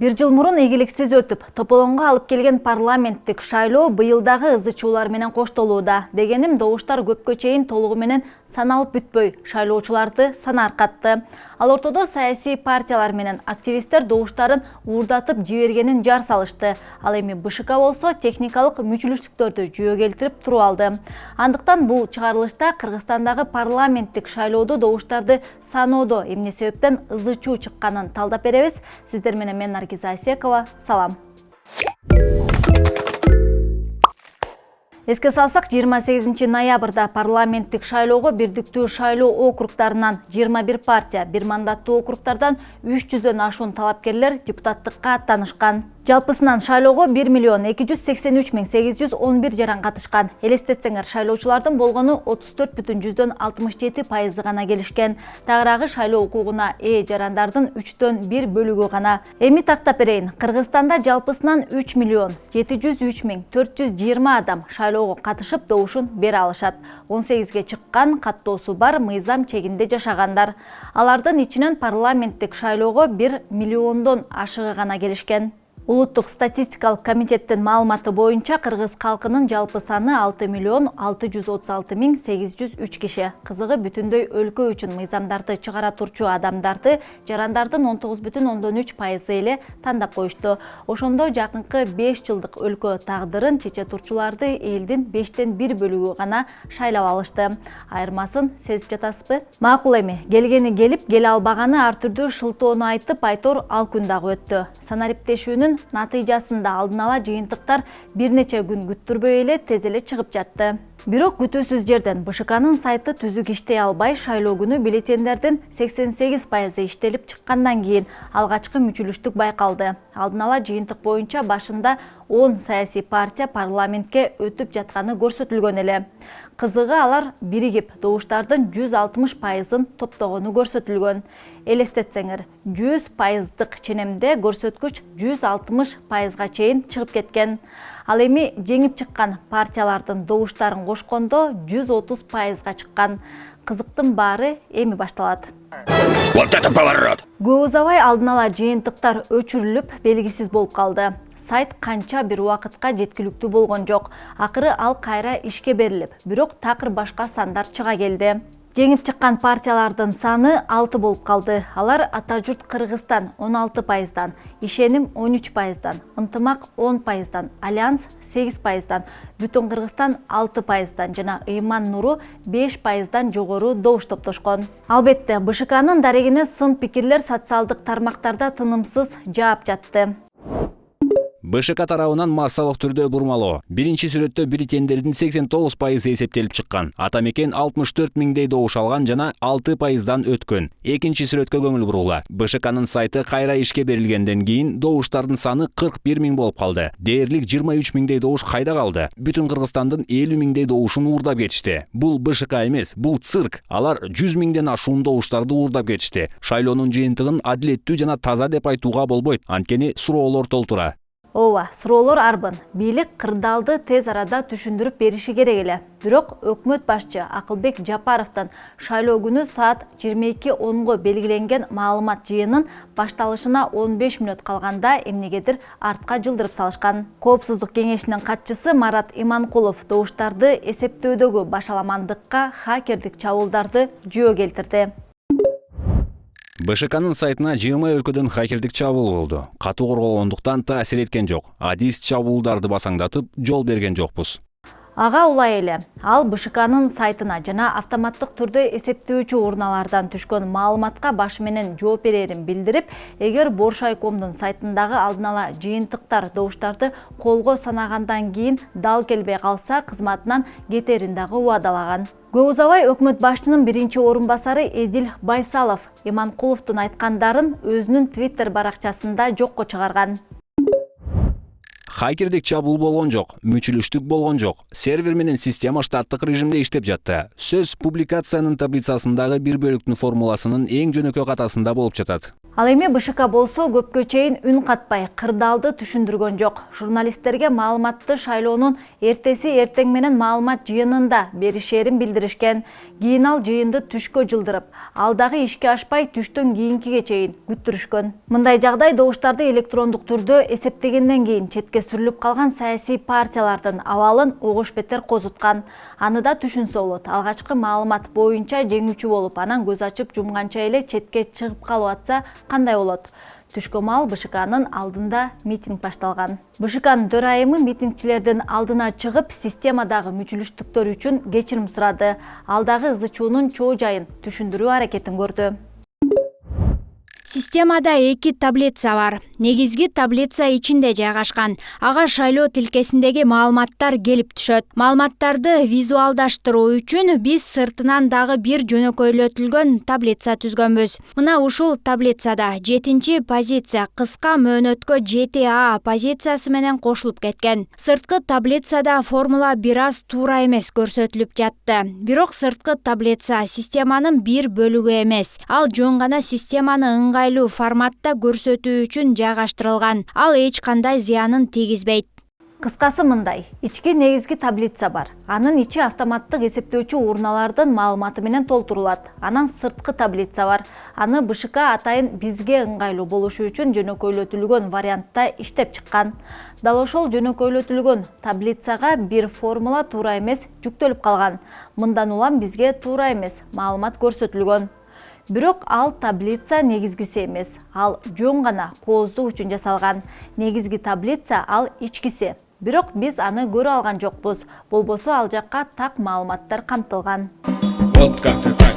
Bir жыл мурун ийгиликсиз өтүп, тополоңго алып келген парламенттик шайлоо быйылдагы ызы чуулар менен коштолууда. Дегеним, добуштар көпкө чейин толугу менен саналып бүтпөй, шайлоочуларды санаркатты. Ал ортодо саясий партиялар менен активисттер добуштарын уурдатып жибергенин жар салышты. Ал эми БШК болсо техникалык мүчүлүштүктөрдү жүйө келтирип туруп алды. Андыктан бул чыгарылышта Кыргызстандагы парламенттик шайлоодо добуштарды саноодо эмне себептен ызы чуу чыкканын талдап беребиз. Сиздер менен мен Наргиза Асекова. Салам. Эске салсак, 28 ноябрда парламенттик шайлоого бирдиктүү шайлоо округтарынан 21 партия, бир мандаттуу округтардан 300дөн ашуун талапкерлер депутаттыкка аттанышкан. Жалпысынан шайлоого 1 283 811 жаран катышкан. Элестетсеңер, шайлоочулардын болгону 34,67% гана келишкен. Тагыраагы шайлоо укугуна ээ жарандардын 3/1 бөлүгү гана. Эми тактап берейин. Кыргызстанда жалпысынан 3,703,420 адам шайлоого катышып добушун бере алышат. 18ге чыккан каттоосу бар мыйзам чегинде жашагандар. Алардын ичинен парламенттик шайлоого 1 миллиондон ашыгы гана келишкен. Улуттук статистикалык комитеттин маалыматы боюнча кыргыз калкынын жалпы саны 6,636,803 киши. Кызыгы, бүтүндөй өлкө үчүн мыйзамдарды чыгара турчу адамдарды жарандардын 19,3% эле тандап коюшту. Ошондо жакынкы 5 жылдык өлкө тагдырын чече турчуларды элдин 5/1 бөлүгү гана шайлап алышты. Айырмасын сезип жатасызбы? Макул эми, келгени келип, келе албаганы ар түрдүү шылтоону айтып, айтор ал күн дагы өттү. Санариптешүүнүн натыйжасында алдын ала жыйынтыктар бир нече күн күттүрбөй эле тез эле чыгып жатты. Бирок күтүүсүз жерден БШКнын сайты түзүк иштей албай, шайлоо күнү бюллетендердин 88% иштелип чыккандан кийин алгачкы мүчүлүштүк байкалды. Алдын ала жыйынтык боюнча башында 10 саясий партия парламентке өтүп жатканы көрсөтүлгөн эле. Кызыгы, алар биригип добуштардын 160%-ын топтогону көрсөтүлгөн. Элестетсеңер, 100%дык ченемде көрсөткүч 160%га чейин чыгып кеткен. Ал эми жеңип чыккан партиялардын добуштарын кошкондо 130%га чыккан. Кызыктын баары эми башталат. Вот это поворот! Көп узабай алдын ала жыйынтыктар өчүрүлүп, белгисиз болуп калды. Сайт канча бир убакытка жеткиликтүү болгон жок. Акыры ал кайра ишке берилип, бирок такыр башка сандар чыга келди. Жеңип чыккан партиялардын саны 6 болуп калды. Алар Ата журт Кыргызстан 16%дан, Ишеним 13%дан, Ынтымак 10%дан, Альянс 8%дан, Бүтүн Кыргызстан 6%дан жана Ыйман Нуру 5%дан жогору добуш топтошкон. Албетте, БШКнын дарегине сын пикирлер социалдык тармактарда тынымсыз жаап жатты. БШК тарабынан массалык түрдө бурмалоо. Биринчи сүрөттө бюллетендердин 89% эсептелип чыккан. Ата мекен 64 миңдей добуш алган жана 6%дан өткөн. Экинчи сүрөткө көңүл бурула. БШКнын сайты кайра ишке берилгенден кийин добуштардын саны 41 миң болуп калды. Дээрлик 23 миңдей добуш кайда калды? Бүтүн Кыргызстандын 50 миңдей добушун уурдап кетишти. Бул БШК эмес, бул цирк. Алар 100 миңден ашуун добуштарды уурдап кетишти. Шайлоонун жыйынтыгын адилеттүү жана таза деп айтууга болбойт. Анткени суроолор толтура. Ооба, суроолор арбын. Бийлик кырдаалды тез арада түшүндүрүп бериши керек эле. Бирок өкмөт башчы Акылбек Жапаровдон шайлоо күнү саат 22:10го белгиленген маалымат жыйынын башталышына 15 мүнөт калганда эмнегедир артка жылдырып салышкан. Коопсуздук кеңешинин катчысы Марат Иманкулов добуштарды эсептөөдөгү башаламандыкка хакердик чабуулдарды жүйө келтирди. БШКнын сайтына 20 өлкөдөн хакердик чабуул болду. Катуу корголгондуктан таасир эткен жок. Адис чабуулдарды басаңдатып, жол берген жокпуз. Ага улай эле. Ал БШКнын сайтына жана автоматтык түрдө эсептөөчү урналардан түшкөн маалыматка башы менен жооп берерин билдирип, эгер Боршайкомдун сайтындагы алдын ала жыйынтыктар добуштарды колго санагандан кийин дал келбей калса, кызматынан кетерин дагы убадалаган. Көп узабай өкмөт башчынын биринчи орун басары Эдил Байсалов Иманкуловдун айткандарын өзүнүн Twitter баракчасында жокко чыгарган. Хакердик чабуул болгон жок, мүчүлүштүк болгон жок. Сервер менен система штаттык режимде иштеп жатты. Сөз публикациянын таблицасындагы бир бөлүктүн формуласынын эң жөнөкөй катасында болуп жатат. Ал эми БШК болсо көпкө чейин үн катпай кырдаалды түшүндүргөн жок. Журналисттерге маалыматты шайлоонун эртеси эртең менен маалымат жыйынында беришерин билдиришкен. Кийин ал жыйынды түшкө жылдырып, ал дагы ишке ашпай түштөн кийинкиге чейин күттүрүшкөн. Мындай жагдай добуштарды электрондук түрдө эсептегенден кийин четке сүрүлүп калган саясий партиялардын абалын огош бетер козуткан. Аны да түшүнсө болот. Алгачкы маалымат боюнча жеңүүчү болуп, анан көз ачып жумганча эле четке чыгып калып атса кандай болот? Түшкө маал БШКнын алдында митинг башталган. БШКнын төрайымы митингчилердин алдына чыгып, системадагы мүчүлүштүктөр үчүн кечирим сурады. Ал дагы ызы чуунун чоо жайын түшүндүрүү аракетин көрдү. Системада 2 таблица бар. Негизги таблица ичинде жайгашкан. Ага шайлоо тилкесиндеги маалыматтар келип түшөт. Маалыматтарды визуалдаштыруу үчүн биз сыртынан дагы бир жөнөкөйлөтүлгөн таблица түзгөнбүз. Мына ушул таблицада 7 позиция кыска мөөнөткө 7А позициясы менен кошулуп кеткен. Сырткы таблицада формула бир аз туура эмес көрсөтүлүп жатты. Бирок сырткы таблица системанын бир бөлүгү эмес. Ал жөн гана системаны ыңгайлуу форматта көрсөтүү үчүн жайгаштырылган. Ал эч кандай зыянын тийгизбейт. Кыскасы мындай, ички негизги таблица бар. Анын ичи автоматтык эсептөөчү урналардын маалыматы менен толтурулат. Анан сырткы таблица бар. Аны БШК атайын бизге ыңгайлуу болушу үчүн жөнөкөйлөтүлгөн вариантта иштеп чыккан. Дал ошол жөнөкөйлөтүлгөн таблицага бир формула туура эмес жүктөлүп калган. Мындан улам бизге туура эмес маалымат көрсөтүлгөн. Бирок ал таблица негизгиси эмес. Ал жөн гана кооздук үчүн жасалган. Негизги таблица ал ичкиси. Бирок биз аны көрө алган жокпуз. Болбосо ал жакка так маалыматтар камтылган. Вот как-то так,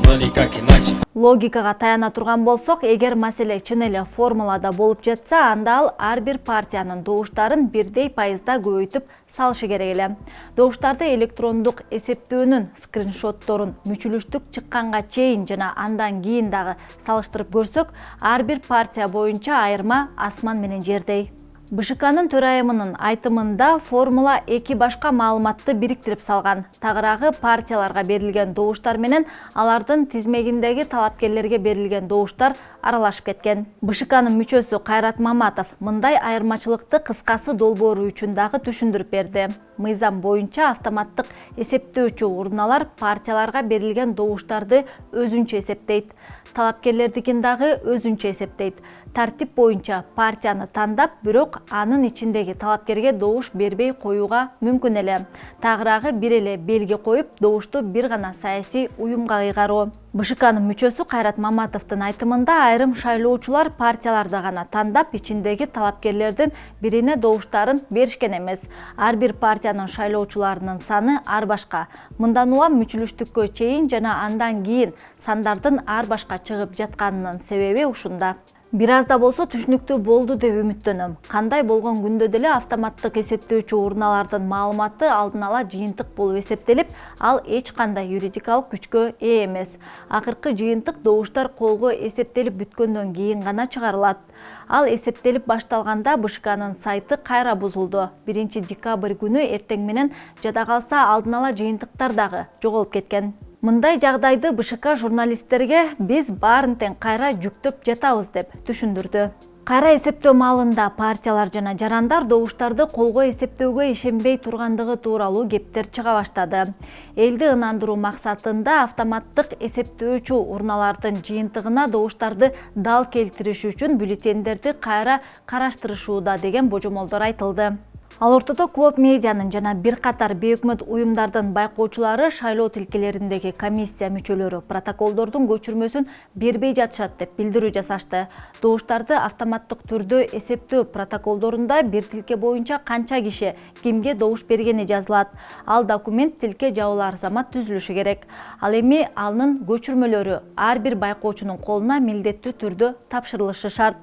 но никак иначе. Логикага таяна турган болсок, эгер маселе чын эле формулада болуп жатса, анда ал ар бир партиянын добуштарын бирдей пайызда көбөйтүп салышы керек эле. Добуштарды электрондук эсептөөнүн скриншотторун мүчүлүштүк чыкканга чейин жана андан кийин дагы салыштырып көрсөк, ар бир партия боюнча айырма асман менен жердей. БШКнын төрайымынын айтымында формула 2 башка маалыматты бириктирип салган. Тагыраагы партияларга берилген добуштар менен алардын тизмегиндеги талапкерлерге берилген добуштар аралашып кеткен. БШКнын мүчөсү Кайрат Маматов мындай айырмачылыкты кыскасы долбоору үчүн дагы түшүндүрүп берди. Мыйзам боюнча автоматтык эсептөөчү урналар партияларга берилген добуштарды өзүнчө эсептейт. Талапкерлердикин дагы өзүнчө эсептейт. Тартип боюнча партияны тандап, бирок анын ичиндеги талапкерге добуш бербей коюуга мүмкүн эле. Тагыраагы бир эле белги коюп, добушту бир гана саясий уюмга кыйгаруу. БШКнын мүчөсү Кайрат Маматовдун айтымында айрым шайлоочулар партияларды гана тандап, ичиндеги талапкерлердин бирине добуштарын беришкен эмес. Ар бир партиянын шайлоочуларынын саны ар башка. Мындан улам мүчүлүштүккө чейин жана андан кийин сандардын ар башка чыгып жатканынын себеби ушунда. Бир аз да болсо түшүнүктүү болду деп үмүттөнөм. Кандай болгон күндө деле автоматтык эсептөөчү урналардын маалыматы алдын ала жыйынтык болуп эсептелип, ал эч кандай юридикалык күчкө ээ эмес. Акыркы жыйынтык добуштар колго эсептелип бүткөндөн кийин гана чыгарылат. Ал эсептелип башталганда БШКнын сайты кайра бузулду. 1 декабрь күнү эртең менен жада калса алдын ала жыйынтыктар дагы жоголуп кеткен. Мындай жагдайды БШК журналисттерге биз баарын тең кайра жүктөп жатабыз деп түшүндүрдү. Кайра эсептөө маалында партиялар жана жарандар добуштарды колго эсептөөгө ишенбей тургандыгы тууралуу кептер чыга баштады. Элди ынандыруу максатында автоматтык эсептөөчү урналардын жыйынтыгына добуштарды дал келтириш үчүн бюллетендерди кайра караштырышууда деген божомолдор айтылды. Ал ортодо Клуб медианын жана бир катар бейөкмөт уюмдардын байкоочулары шайлоо тилкелериндеги комиссия мүчөлөрү протоколдордун көчүрмөсүн бербей жатышат деп билдирүү жасашты. Добуштарды автоматтык түрдө эсептөө протоколдорунда бир тилке боюнча канча киши кимге добуш бергени жазылат. Ал документ тилке жабылар замат түзүлүшү керек. Ал эми анын көчүрмөлөрү ар бир байкоочунун колуна милдеттүү түрдө тапшырылышы шарт.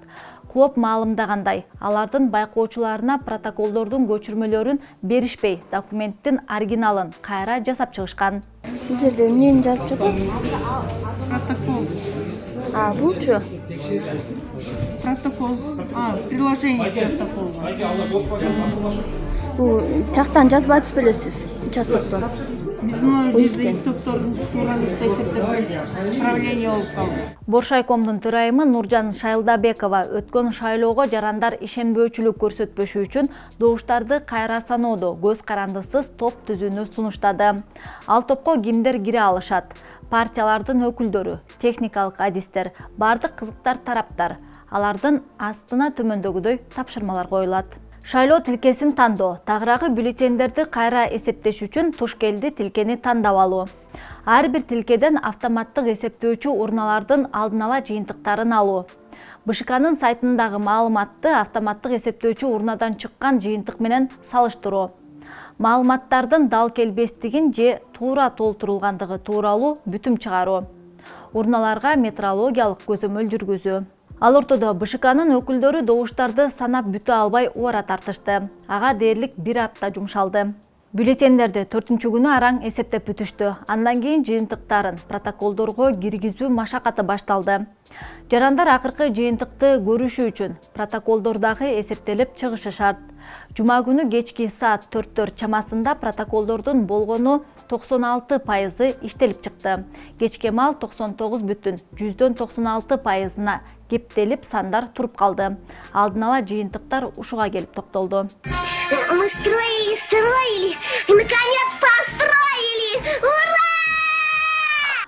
Клуб маалымдагандай, алардын байкоочуларына протоколдордун көчүрмөлөрүн беришпей, документтин оригиналын кайра жасап чыгышкан. Бул жерде эмнени жазып жатасыз? Протокол. Булчу? Протокол. Приложение протокола. Бул тактан жазбай атып белесиз, участоктон. Биздин жерде топтордун тууралык эсептеп правление болуп калды. Боршайкомдун төрайымы Нуржан Шайлдабекова өткөн шайлоого жарандар ишенбөөчүлүк көрсөтпөшү үчүн добуштарды кайра саноодо көз карандысыз топ түзүүнү сунуштады. Ал топко кимдер кире алышат? Партиялардын өкүлдөрү, техникалык адистер, бардык кызыктар тараптар. Алардын астына төмөндөгүдөй тапшырмалар коюлат. Шайлоо тилкесин тандоо, тагыраагы бюллетендерди кайра эсептеш үчүн тушкелди тилкени тандап алуу. Ар бир тилкеден автоматтык эсептөөчү урналардын алдын ала жыйынтыктарын алуу. БШКнын сайтындагы маалыматты автоматтык эсептөөчү урнадан чыккан жыйынтык менен салыштыруу. Маалыматтардын дал келбестигин же туура толтурулгандыгы тууралуу бүтүм чыгаруу. Урналарга метрологиялык көзөмөл жүргүзүү. Ал ортодо БШКнын өкүлдөрү добуштарды санап бүтө албай убара тартышты. Ага дээрлик 1 апта жумшалды. Бюллетендерди 4-күнү араң эсептеп бүтүштү. Андан кийин жыйынтыктарын протоколдорго киргизүү машакаты башталды. Жарандар акыркы жыйынтыкты көрүшү үчүн протоколдордогу эсептелип чыгышы шарт. Жума күнү кечки саат 4 чамасында протоколдордун болгону 96% иштелип чыкты. Кечке мал 99,96%на кептелип сандар туруп калды. Алдын ала жыйынтыктар ушуга келип токтолду. Мы строили, и наконец построили! Ура!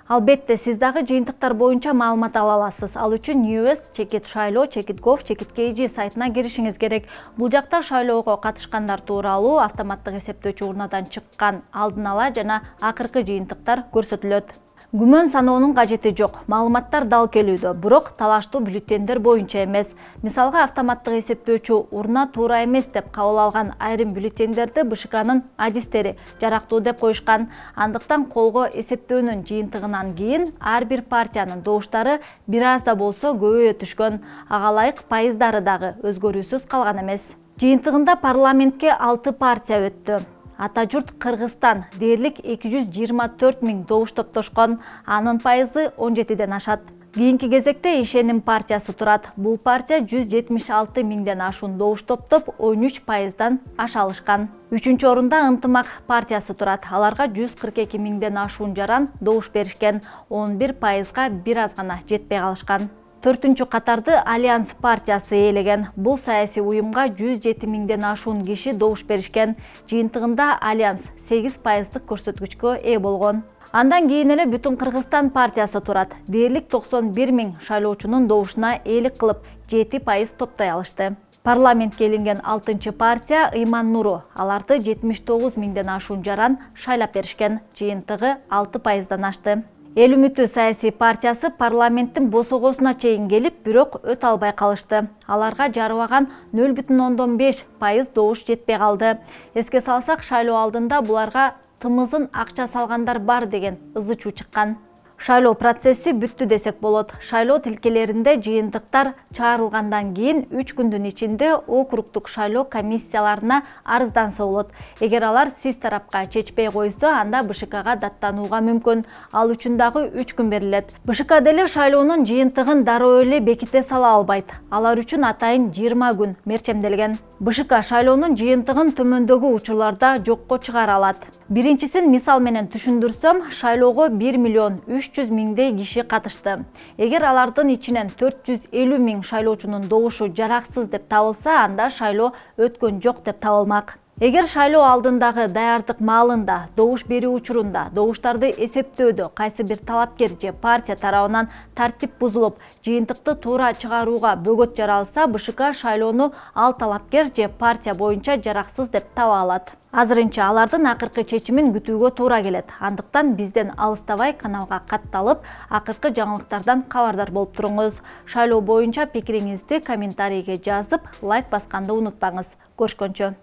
Албетте, сиз дагы жыйынтыктар боюнча маалымат ала аласыз. Ал үчүн news.shailo.gov.kg сайтына киришиңиз керек. Бул жакта шайлоого катышкандар тууралуу автоматтык эсептөөчү урнадан чыккан алдын ала жана акыркы жыйынтыктар көрсөтүлөт. Күмөн саноонун кажети жок. Маалыматтар дал келүүдө, бирок талаштуу бюллетендер боюнча эмес. Мисалга автоматтык эсептөөчү урна туура эмес деп кабыл алган айрым бюллетендерди БШКнын адистери жарактуу деп коюшкан. Андыктан колго эсептөөнүн жыйынтыгынан кийин ар бир партиянын добуштары бир аз да болсо көбөйө түшкөн. Ага ылайык пайыздары дагы өзгөрүүсүз калган эмес. Жыйынтыгында парламентке 6 партия өттү. Ата журт Кыргызстан дээрлик 224 000 добуш топтошкон, анын пайызы 17ден ашат. Кийинки кезекте Ишеним партиясы турат. Бул партия 176 000ден ашуун добуш топтоп 13%дан аша алышкан. 3-чү орунда Ынтымак партиясы турат. Аларга 142 000ден ашуун жаран добуш беришкен, 11%га бир аз гана жетпей калышкан. 4-чү катарды Альянс партиясы ээлеген. Бул саясий уюмга 107 000ден ашуун киши добуш беришкен. Жыйынтыгында Альянс 8%дык көрсөткүчкө ээ болгон. Андан кийин эле Бүтүн Кыргызстан партиясы турат. Дээрлик 91 000 шайлоочунун добушуна ээлик кылып 7% топтой алышты. Парламентке илинген 6-чы партия Ыйман Нуру. Аларды 79 000ден ашуун жаран шайлап беришкен. Жыйынтыгы 6%дан ашты. Эл үмүтү саясий партиясы парламенттин босогосуна чейин келип, бирок өтө албай калышты. Аларга жарыбаган 0,5% добуш жетпей калды. Эске салсак, шайлоо алдында буларга тымызын акча салгандар бар деген ызы чуу чыккан. Шайлоо процесси бүттү десек болот. Шайлоо тилкелеринде жыйынтыктар чыгарылгандан кийин 3 күндүн ичинде округдук шайлоо комиссияларына арызданса болот. Эгер алар сиз тарапка чечпей койсо, анда БШКга даттанууга мүмкүн. Ал үчүн дагы 3 күн берилет. БШК деле шайлоонун жыйынтыгын дароо эле беките сала албайт. Алар үчүн атайын 20 күн мерчемделген. БШК шайлоонун жыйынтыгын төмөндөгү учурларда жокко чыгара алат. Биринчисин мисал менен түшүндүрсөм, шайлоого 1 300 000 киши катышты. Эгер алардын ичинен 450 000 шайлоочунун добушу жараксыз деп табылса, анда шайлоо өткөн жок деп табылмак. Эгер шайлоо алдындагы даярдык маалында, добуш берүү учурунда, добуштарды эсептөөдө кайсы бир талапкер же партия тарабынан тартип бузулуп, жыйынтыкты туура чыгарууга бөгөт жаралса, БШК шайлоону ал талапкер же партия боюнча жараксыз деп таба алат. Азырынча алардын акыркы чечимин күтүүгө туура келет. Андыктан бизден алыстабай каналга катталып, акыркы жаңылыктардан кабардар болуп туруңуз. Шайлоо боюнча пикириңизди комментарийге жазып, лайк басканды унутпаңыз. Көрүшкөнчө.